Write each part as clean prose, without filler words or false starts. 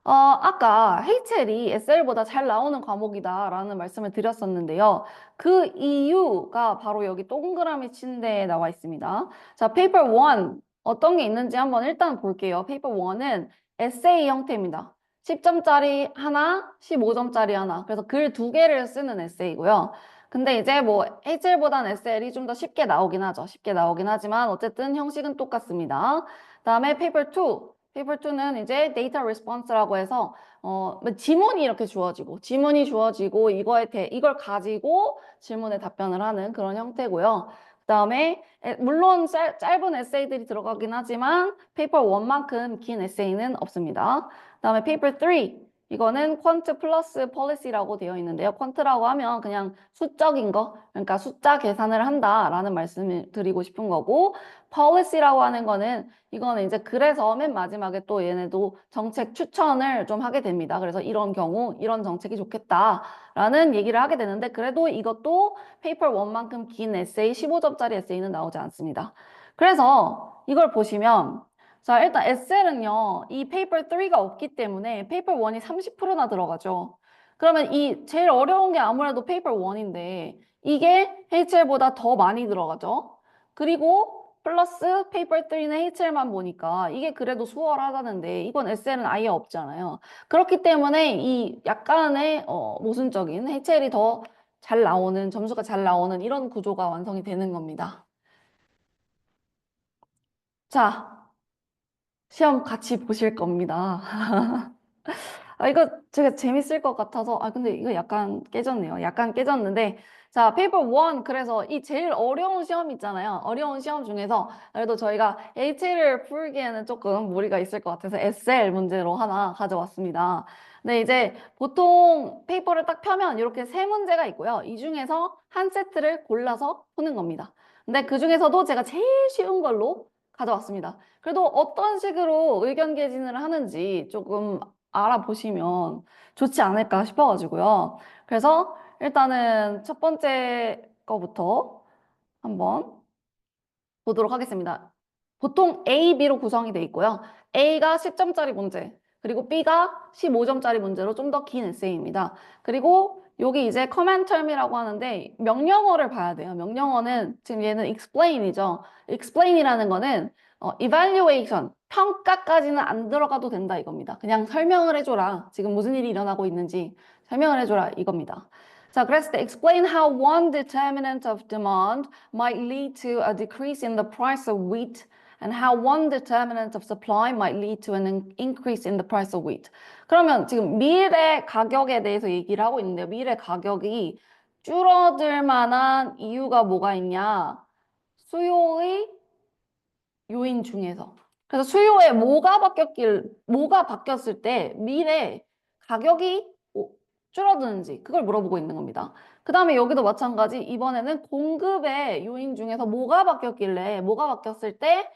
아까 HL이 SL보다 잘 나오는 과목이다라는 말씀을 드렸었는데요. 그 이유가 바로 여기 동그라미 친 데에 나와 있습니다. 자, 페이퍼 1 어떤 게 있는지 한번 일단 볼게요. 페이퍼 1은 에세이 형태입니다. 10점짜리 하나, 15점짜리 하나. 그래서 글 두 개를 쓰는 에세이고요. 근데 이제 뭐 HL보다는 SL이 좀 더 쉽게 나오긴 하죠. 쉽게 나오긴 하지만 어쨌든 형식은 똑같습니다. 다음에 페이퍼 2. 페이퍼 2는 이제 데이터 리스폰스라고 해서 뭐 지문이 이렇게 주어지고 이걸 가지고 질문에 답변을 하는 그런 형태고요. 그다음에 물론 짧은 에세이들이 들어가긴 하지만 페이퍼 1만큼 긴 에세이는 없습니다. 그다음에 페이퍼 3 이거는 퀀트 플러스 폴리시라고 되어 있는데요. 퀀트라고 하면 그냥 수적인 거, 그러니까 숫자 계산을 한다라는 말씀을 드리고 싶은 거고, policy라고 하는 거는 이거는 이제 그래서 맨 마지막에 또 얘네도 정책 추천을 좀 하게 됩니다. 그래서 이런 경우 이런 정책이 좋겠다라는 얘기를 하게 되는데 그래도 이것도 페이퍼 1만큼 긴 에세이, 15점짜리 에세이는 나오지 않습니다. 그래서 이걸 보시면 자, 일단 SL은요, 이 페이퍼 3가 없기 때문에 페이퍼 1이 30%나 들어가죠. 그러면 이 제일 어려운 게 아무래도 페이퍼 1인데 이게 HL보다 더 많이 들어가죠. 그리고 플러스 페이퍼 3는 HL만 보니까 이게 그래도 수월하다는데 이건 SL은 아예 없잖아요. 그렇기 때문에 이 약간의 모순적인 HL이 더 잘 나오는, 점수가 잘 나오는 이런 구조가 완성이 되는 겁니다. 자, 시험 같이 보실 겁니다. 이거 제가 재밌을 것 같아서, 근데 이거 약간 깨졌네요. 약간 깨졌는데, 자, 페이퍼 1, 그래서 이 제일 어려운 시험 있잖아요. 어려운 시험 중에서, 그래도 저희가 H를 풀기에는 조금 무리가 있을 것 같아서 SL 문제로 하나 가져왔습니다. 근데 이제 보통 페이퍼를 딱 펴면 이렇게 세 문제가 있고요. 이 중에서 한 세트를 골라서 푸는 겁니다. 근데 그 중에서도 제가 제일 쉬운 걸로 가져왔습니다. 그래도 어떤 식으로 의견 개진을 하는지 조금 알아보시면 좋지 않을까 싶어가지고요. 그래서 일단은 첫 번째 거부터 한번 보도록 하겠습니다. 보통 A, B로 구성이 돼 있고요. A가 10점짜리 문제, 그리고 B가 15점짜리 문제로 좀 더 긴 에세이입니다. 그리고 여기 이제 command term이라고 하는데 명령어를 봐야 돼요. 명령어는 지금 얘는 explain이죠. explain이라는 거는 evaluation, 평가까지는 안 들어가도 된다 이겁니다. 그냥 설명을 해줘라. 지금 무슨 일이 일어나고 있는지 설명을 해줘라 이겁니다. 자, 그랬을 때 explain how one determinant of demand might lead to a decrease in the price of wheat and how one determinant of supply might lead to an increase in the price of wheat. 그러면 지금 미래 가격에 대해서 얘기를 하고 있는데요. 미래 가격이 줄어들 만한 이유가 뭐가 있냐? 수요의 요인 중에서. 그래서 수요에 뭐가 바뀌었을 때 미래 가격이 줄어드는지 그걸 물어보고 있는 겁니다. 그 다음에 여기도 마찬가지 이번에는 공급의 요인 중에서 뭐가 바뀌었을 때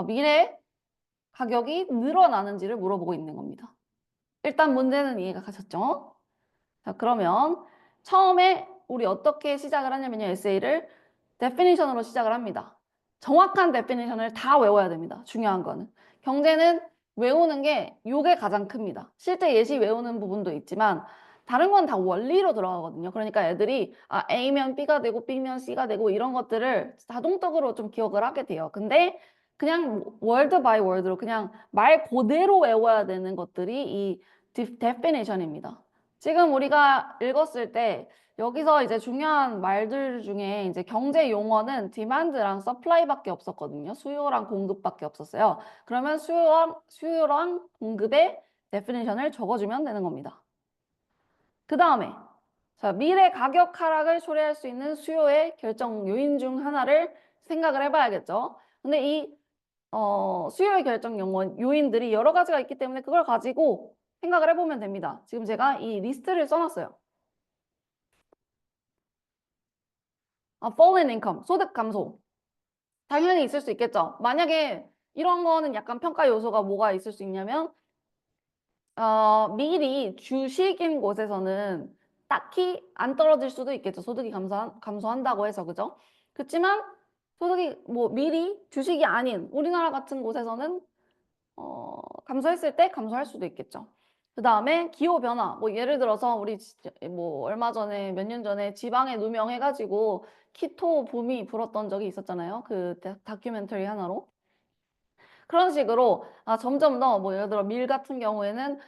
미래 가격이 늘어나는지를 물어보고 있는 겁니다. 일단 문제는 이해가 가셨죠? 자, 그러면 처음에 우리 어떻게 시작을 하냐면요. 에세이를 definition으로 시작을 합니다. 정확한 definition을 다 외워야 됩니다. 중요한 거는. 경제는 외우는 게 요게 가장 큽니다. 실제 예시 외우는 부분도 있지만 다른 건 다 원리로 들어가거든요. 그러니까 애들이 A면 B가 되고 B면 C가 되고 이런 것들을 자동적으로 좀 기억을 하게 돼요. 근데 그냥 월드 바이 월드로 그냥 말 그대로 외워야 되는 것들이 이 definition입니다. 지금 우리가 읽었을 때 여기서 이제 중요한 말들 중에 이제 경제 용어는 demand랑 supply밖에 없었거든요. 수요랑 공급밖에 없었어요. 그러면 수요랑 공급의 definition을 적어주면 되는 겁니다. 그 다음에 자, 미래 가격 하락을 초래할 수 있는 수요의 결정 요인 중 하나를 생각을 해봐야겠죠. 근데 이 수요의 결정 요인들이 여러 가지가 있기 때문에 그걸 가지고 생각을 해보면 됩니다. 지금 제가 이 리스트를 써놨어요. falling income, 소득 감소. 당연히 있을 수 있겠죠. 만약에 이런 거는 약간 평가 요소가 뭐가 있을 수 있냐면 미리 주식인 곳에서는 딱히 안 떨어질 수도 있겠죠. 소득이 감소한다고 해서 그죠? 그렇지만 소득이 뭐 미리 주식이 아닌 우리나라 같은 곳에서는 감소했을 때 감소할 수도 있겠죠. 그 다음에 기후 변화. 뭐 예를 들어서 우리 뭐 얼마 전에 몇 년 전에 지방에 누명해가지고 키토 붐이 불었던 적이 있었잖아요. 그 다큐멘터리 하나로. 그런 식으로 점점 더 뭐 예를 들어 밀 같은 경우에는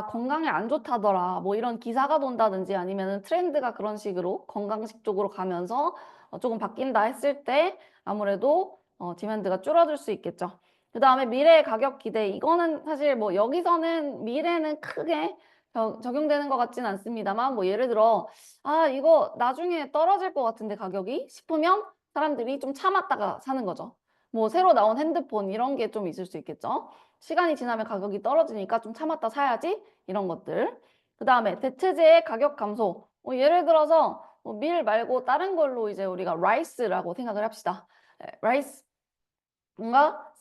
건강에 안 좋다더라 뭐 이런 기사가 돈다든지 아니면은 트렌드가 그런 식으로 건강식 쪽으로 가면서 조금 바뀐다 했을 때 아무래도 디맨드가 줄어들 수 있겠죠. 그 다음에 미래의 가격 기대. 이거는 사실 뭐 여기서는 미래는 크게 적용되는 것 같진 않습니다만 뭐 예를 들어 이거 나중에 떨어질 것 같은데 가격이 싶으면 사람들이 좀 참았다가 사는 거죠. 뭐 새로 나온 핸드폰 이런 게 좀 있을 수 있겠죠. 시간이 지나면 가격이 떨어지니까 좀 참았다 사야지 이런 것들. 그 다음에 대체재의 가격 감소. 예를 들어서 밀 말고 다른 걸로 이제 우리가 라이스라고 생각을 합시다. 라이스 뭔가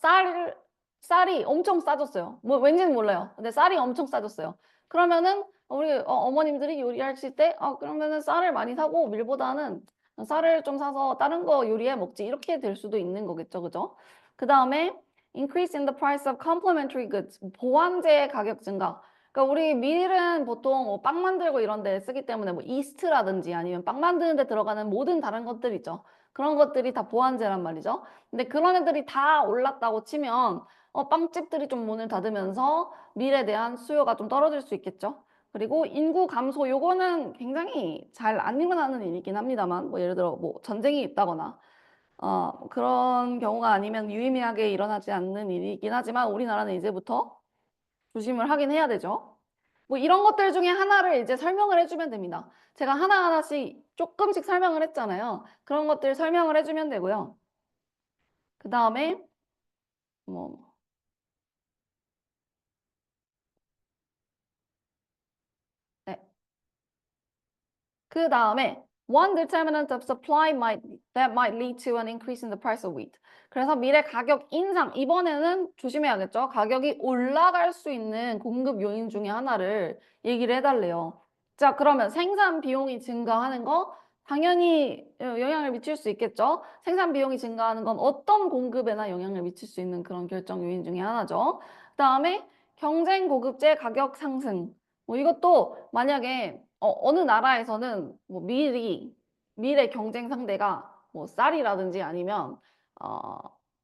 쌀이 엄청 싸졌어요. 뭐 왠지는 몰라요. 근데 쌀이 엄청 싸졌어요. 그러면은 우리 어머님들이 요리하실 때 그러면은 쌀을 많이 사고 밀보다는 쌀을 좀 사서 다른 거 요리해 먹지 이렇게 될 수도 있는 거겠죠. 그죠? 그 다음에 increase in the price of complementary goods. 보완제 가격 증가. 그러니까 우리 밀은 보통 뭐빵 만들고 이런 데 쓰기 때문에 뭐 이스트라든지 아니면 빵 만드는 데 들어가는 모든 다른 것들 있죠. 그런 것들이 다 보완제란 말이죠. 근데 그런 애들이 다 올랐다고 치면 빵집들이 좀 문을 닫으면서 밀에 대한 수요가 좀 떨어질 수 있겠죠. 그리고 인구 감소 요거는 굉장히 잘 안 일어나는 일이긴 합니다만 뭐 예를 들어 뭐 전쟁이 있다거나 그런 경우가 아니면 유의미하게 일어나지 않는 일이긴 하지만 우리나라는 이제부터 조심을 하긴 해야 되죠. 뭐 이런 것들 중에 하나를 이제 설명을 해주면 됩니다. 제가 하나하나씩 조금씩 설명을 했잖아요. 그런 것들 설명을 해주면 되고요. 그 다음에 뭐 네. 그 다음에 one determinant of supply that might lead to an increase in the price of wheat. 그래서 미래 가격 인상 이번에는 조심해야겠죠. 가격이 올라갈 수 있는 공급 요인 중에 하나를 얘기를 해달래요. 자, 그러면 생산 비용이 증가하는 거 당연히 영향을 미칠 수 있겠죠. 생산 비용이 증가하는 건 어떤 공급에나 영향을 미칠 수 있는 그런 결정 요인 중에 하나죠. 그 다음에 경쟁 고급제 가격 상승. 뭐 이것도 만약에 어느 나라에서는 뭐 밀의 경쟁 상대가 뭐 쌀이라든지 아니면 어,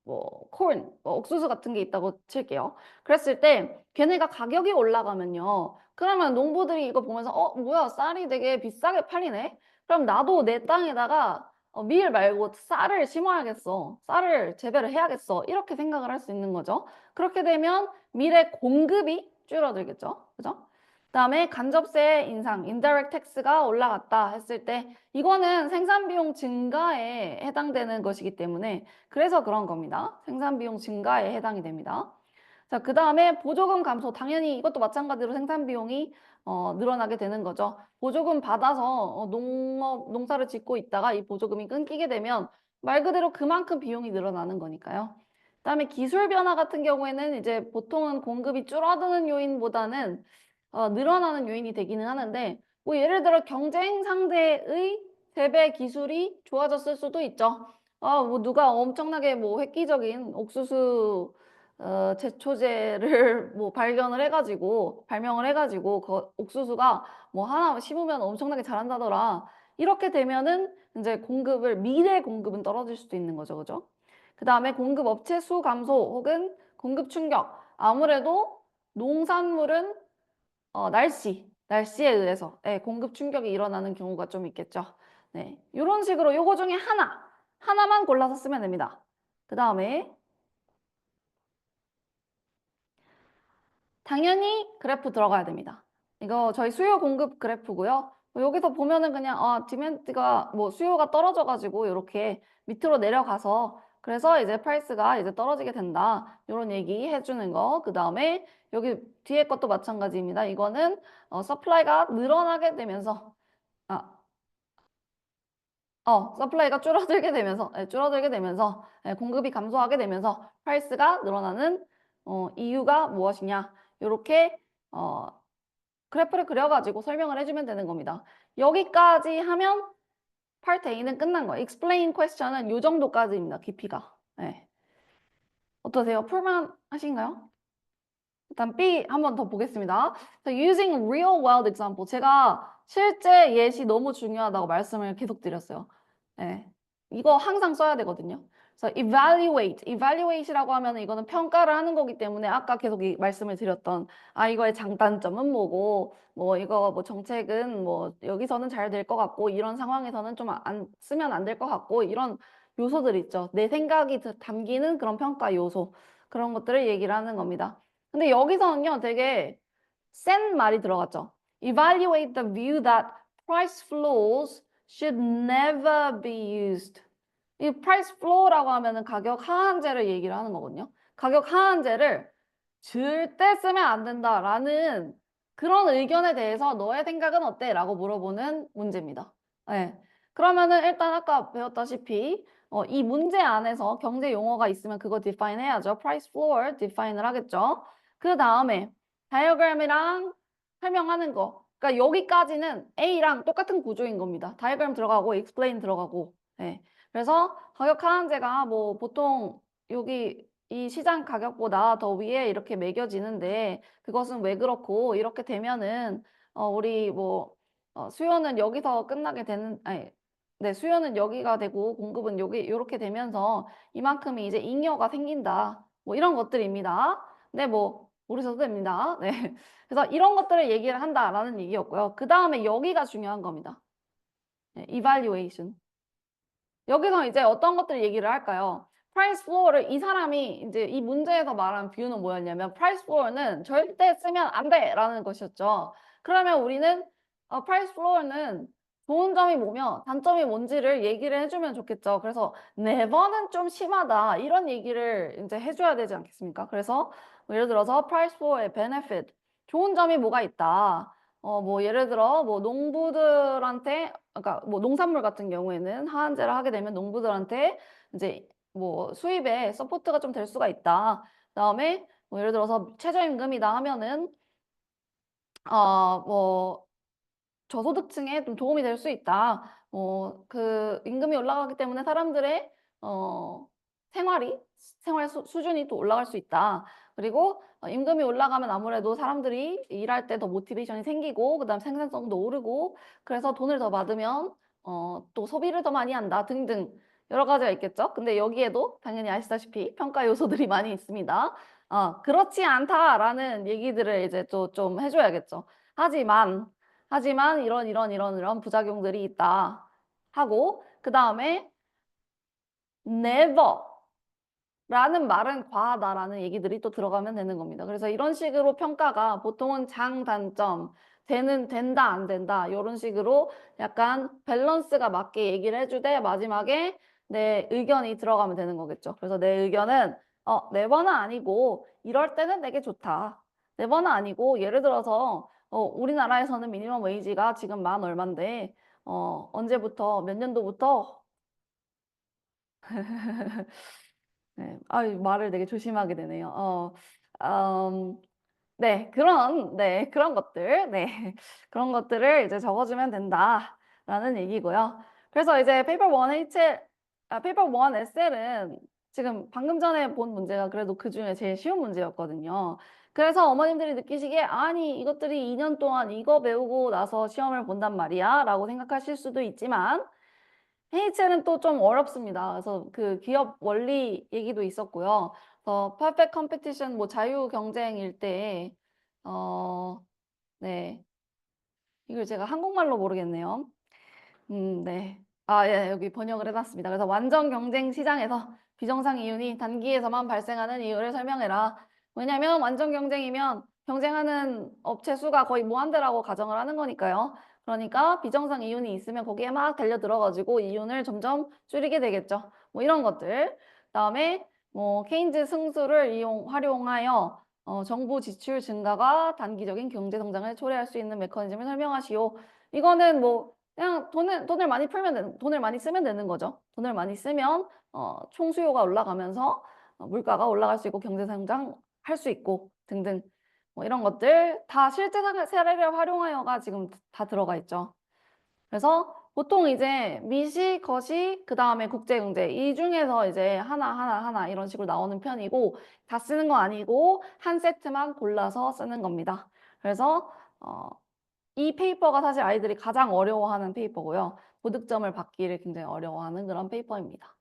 뭐 콘, 뭐 옥수수 같은 게 있다고 칠게요. 그랬을 때 걔네가 가격이 올라가면요. 그러면 농부들이 이거 보면서 뭐야 쌀이 되게 비싸게 팔리네. 그럼 나도 내 땅에다가 밀 말고 쌀을 심어야겠어. 쌀을 재배를 해야겠어. 이렇게 생각을 할 수 있는 거죠. 그렇게 되면 밀의 공급이 줄어들겠죠. 그죠? 그다음에 간접세 인상, indirect tax가 올라갔다 했을 때 이거는 생산 비용 증가에 해당되는 것이기 때문에 그래서 그런 겁니다. 생산 비용 증가에 해당이 됩니다. 자, 그다음에 보조금 감소. 당연히 이것도 마찬가지로 생산 비용이 늘어나게 되는 거죠. 보조금 받아서 농사를 짓고 있다가 이 보조금이 끊기게 되면 말 그대로 그만큼 비용이 늘어나는 거니까요. 그다음에 기술 변화 같은 경우에는 이제 보통은 공급이 줄어드는 요인보다는 늘어나는 요인이 되기는 하는데 뭐 예를 들어 경쟁 상대의 재배 기술이 좋아졌을 수도 있죠. 뭐 누가 엄청나게 뭐 획기적인 옥수수 제초제를 뭐 발명을 해가지고 그 옥수수가 뭐 하나 심으면 엄청나게 자란다더라. 이렇게 되면은 이제 미래 공급은 떨어질 수도 있는 거죠, 그죠? 그 다음에 공급 업체 수 감소 혹은 공급 충격. 아무래도 농산물은 날씨에 의해서 공급 충격이 일어나는 경우가 좀 있겠죠. 네, 이런 식으로 요거 중에 하나만 골라서 쓰면 됩니다. 그 다음에 당연히 그래프 들어가야 됩니다. 이거 저희 수요 공급 그래프고요. 여기서 보면은 그냥 디맨드가 뭐 수요가 떨어져가지고 이렇게 밑으로 내려가서 그래서 이제 프라이스가 이제 떨어지게 된다. 이런 얘기 해주는 거. 그 다음에 여기 뒤에 것도 마찬가지입니다. 이거는 서플라이가 늘어나게 되면서 아, 서플라이가 줄어들게 되면서 공급이 감소하게 되면서 프라이스가 늘어나는 이유가 무엇이냐. 이렇게 그래프를 그려가지고 설명을 해주면 되는 겁니다. 여기까지 하면 파트 A는 끝난 거예요. explain question은 이 정도까지입니다. 깊이가. 네. 어떠세요? 풀만 하신가요? 일단 B 한 번 더 보겠습니다. So using real world example. 제가 실제 예시 너무 중요하다고 말씀을 계속 드렸어요. 네. 이거 항상 써야 되거든요. 그래서 evaluate이라고 하면 이거는 평가를 하는 거기 때문에 아까 계속 이 말씀을 드렸던 이거의 장단점은 뭐고 뭐 이거 뭐 정책은 뭐 여기서는 잘 될 것 같고 이런 상황에서는 좀 안 쓰면 안 될 것 같고 이런 요소들 있죠. 내 생각이 담기는 그런 평가 요소 그런 것들을 얘기를 하는 겁니다. 근데 여기서는요 되게 센 말이 들어갔죠. Evaluate the view that price floors should never be used. 이 price floor라고 하면은 가격 하한제를 얘기를 하는 거거든요. 가격 하한제를 절대 쓰면 안 된다라는 그런 의견에 대해서 너의 생각은 어때? 라고 물어보는 문제입니다. 네. 그러면은 일단 아까 배웠다시피 이 문제 안에서 경제 용어가 있으면 그거 define 해야죠. price floor define을 하겠죠. 그 다음에 다이어그램이랑 설명하는 거. 그러니까 여기까지는 A랑 똑같은 구조인 겁니다. 다이어그램 들어가고 explain 들어가고. 네. 그래서 가격 하한제가 뭐 보통 여기 이 시장 가격보다 더 위에 이렇게 매겨지는데 그것은 왜 그렇고 이렇게 되면은 우리 뭐 수요는 여기서 끝나게 되는 네, 수요는 여기가 되고 공급은 여기 요렇게 되면서 이만큼이 이제 잉여가 생긴다. 뭐 이런 것들입니다. 네, 뭐 모르셔도 됩니다. 네. 그래서 이런 것들을 얘기를 한다라는 얘기였고요. 그 다음에 여기가 중요한 겁니다. 네, evaluation. 여기서 이제 어떤 것들 얘기를 할까요? price floor를 이 사람이 이제 이 문제에서 말한 뷰는 뭐였냐면 price floor는 절대 쓰면 안 돼라는 것이었죠. 그러면 우리는 price floor는 좋은 점이 뭐며 단점이 뭔지를 얘기를 해주면 좋겠죠. 그래서 never는 좀 심하다 이런 얘기를 이제 해줘야 되지 않겠습니까? 그래서 뭐 예를 들어서 price floor의 benefit 좋은 점이 뭐가 있다. 뭐 예를 들어 뭐 농부들한테 그러니까 뭐 농산물 같은 경우에는 하한제를 하게 되면 농부들한테 이제 뭐 수입에 서포트가 좀 될 수가 있다. 그다음에 뭐 예를 들어서 최저임금이다 하면은 뭐 저소득층에 좀 도움이 될 수 있다. 그 임금이 올라가기 때문에 사람들의 생활 수준이 또 올라갈 수 있다. 그리고 임금이 올라가면 아무래도 사람들이 일할 때 더 모티베이션이 생기고 그다음 생산성도 오르고 그래서 돈을 더 받으면 또 소비를 더 많이 한다 등등 여러 가지가 있겠죠. 근데 여기에도 당연히 아시다시피 평가 요소들이 많이 있습니다. 그렇지 않다라는 얘기들을 이제 또 좀 해줘야겠죠. 하지만 이런 부작용들이 있다 하고 그 다음에 never 라는 말은 과하다라는 얘기들이 또 들어가면 되는 겁니다. 그래서 이런 식으로 평가가 보통은 장단점, 된다, 안 된다 이런 식으로 약간 밸런스가 맞게 얘기를 해주되 마지막에 내 의견이 들어가면 되는 거겠죠. 그래서 내 의견은 never는 아니고 이럴 때는 되게 좋다. never는 아니고 예를 들어서 우리나라에서는 미니멈 웨이지가 지금 만 얼만데 언제부터 몇 년도부터 네, 말을 되게 조심하게 되네요. 네, 그런 것들, 네, 그런 것들을 이제 적어주면 된다라는 얘기고요. 그래서 이제 페이퍼 1 에셀은 지금 방금 전에 본 문제가 그래도 그 중에 제일 쉬운 문제였거든요. 그래서 어머님들이 느끼시기에 아니 이것들이 2년 동안 이거 배우고 나서 시험을 본단 말이야 라고 생각하실 수도 있지만 HL은 또 좀 어렵습니다. 그래서 그 기업 원리 얘기도 있었고요. perfect competition, 뭐 자유 경쟁일 때, 네. 이걸 제가 한국말로 모르겠네요. 네. 예, 여기 번역을 해놨습니다. 그래서 완전 경쟁 시장에서 비정상 이윤이 단기에서만 발생하는 이유를 설명해라. 왜냐면 완전 경쟁이면 경쟁하는 업체 수가 거의 무한대라고 가정을 하는 거니까요. 그러니까 비정상 이윤이 있으면 거기에 막 달려들어가지고 이윤을 점점 줄이게 되겠죠. 뭐 이런 것들. 그다음에 뭐 케인즈 승수를 활용하여 정부 지출 증가가 단기적인 경제 성장을 초래할 수 있는 메커니즘을 설명하시오. 이거는 뭐 그냥 돈을 많이 돈을 많이 쓰면 되는 거죠. 돈을 많이 쓰면 총수요가 올라가면서 물가가 올라갈 수 있고 경제 성장할 수 있고 등등 뭐 이런 것들 다 실제 사례를 활용하여가 지금 다 들어가 있죠. 그래서 보통 이제 미시, 거시, 그다음에 국제경제 이 중에서 이제 하나 이런 식으로 나오는 편이고 다 쓰는 거 아니고 한 세트만 골라서 쓰는 겁니다. 그래서 이 페이퍼가 사실 아이들이 가장 어려워하는 페이퍼고요. 고득점을 받기를 굉장히 어려워하는 그런 페이퍼입니다.